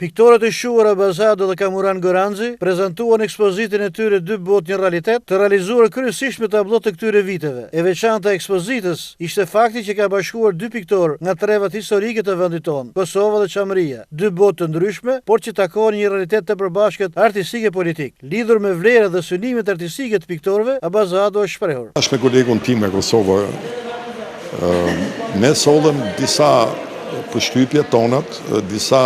Piktorët e shuar Abazado dhe Kamuran Goranzi prezantuan ekspozitin e tyre dy botë një realitet, të realizuar kryesisht me tablo të këtyre viteve. E veçanta e ekspozitës ishte fakti që ka bashkuar dy piktorë nga trevat historike të vendit tonë, Kosova dhe Çamëria, dy botë të ndryshme, por që takohen një realitet të përbashkët artistik e politik. Lidhur me vlerat dhe synimet artistike të piktorëve, Abazado është shprehur. Bashkë me kolegun tim nga Kosova, ne sollëm disa përshtypje tonat, disa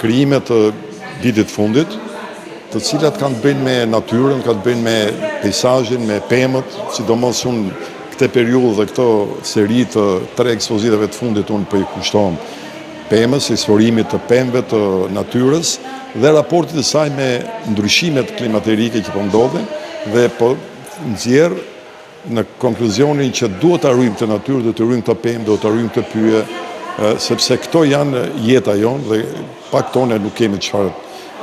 krijime të vitit fundit, të cilat kanë të bëjnë me natyrën, kanë të bëjnë me peizazhin, me pemët, sidomos unë këtë periudhë dhe këto seri të 3 ekspozitave të fundit unë po i kushton pemës, eksplorimit të pemëve të natyrës dhe raportit të saj me ndryshimet klimaterike që po ndodhin dhe po nxjerr në konkluzionin që duhet ta ruajmë të natyrë, duhet të ruajmë të pemë, duhet të ruajmë të pyje, sepse këto janë jeta jonë dhe pa këto ne nuk kemi çfarë,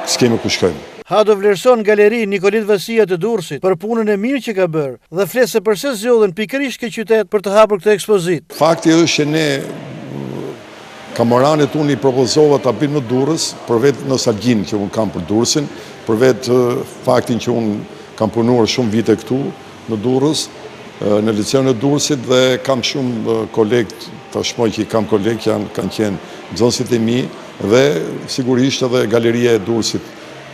s'kemi ku shkojmë. Hado vlerëson galeri Nikolit Vasia të Durrësit për punën e mirë që ka bërë dhe flet se pse zgjodhen pikërisht këtë qytet për të hapur këtë ekspozitë. Fakti është që ne kamoranët unë i propozova ta bëjmë në Durrës, për vetë nostalgjinë që unë kam për Durrësin, për vetë faktin që unë kam punuar shumë vite këtu në Durrës, në liceun e Durrësit dhe kam shumë kolegë, tashmë që kam kolegë që kanë qenë nxënësit e mi dhe sigurisht edhe galeria e Durrësit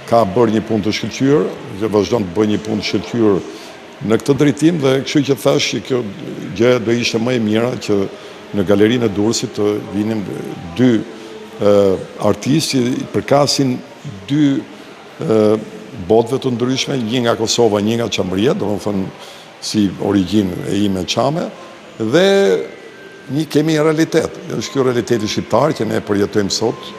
ka bërë një punë të shkëlqyer, që vazhdon të bëjë një punë të shkëlqyer në këtë drejtim dhe kështu që thash që kjo gjë do ishte më e mira që në galerinë e Durrësit të vinin dy artistë që përkasin dy botëve të ndryshme, një nga Kosova, një nga Çamëria, domethënë si origjinë e ime çame dhe kemi një realitet. Është kjo realiteti shqiptar që ne përjetojmë sot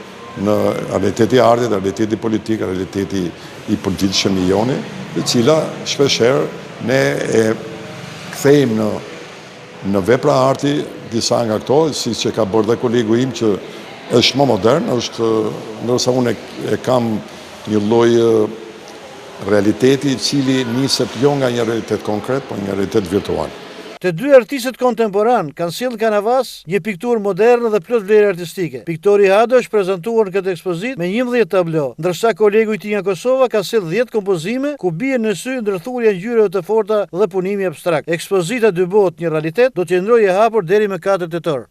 në realiteti artit, realiteti politik, realiteti i përditshëm i joni, e cila shpeshherë ne e kthejmë në vepra arti disa nga këto, siç që ka bërë dhe kolegu im që është më modern, është ndërsa unë e kam një lloj realiteti i cili niset jo nga një realitet konkret, por një realitet virtual. Të dy artistët kontemporan kanë sjellë kanavas një pikturë moderne dhe plot vlerë artistike. Piktori Hado është prezantuar në këtë ekspozitë me 11 tablo, ndërsa kolegu i tij nga Kosova ka sjellë 10 kompozime ku bie në sy ndërthurja ngjyrave të forta dhe punimi abstrakt. Ekspozita dy botë një realitet do të qëndrojë e hapur deri më 4 tetor.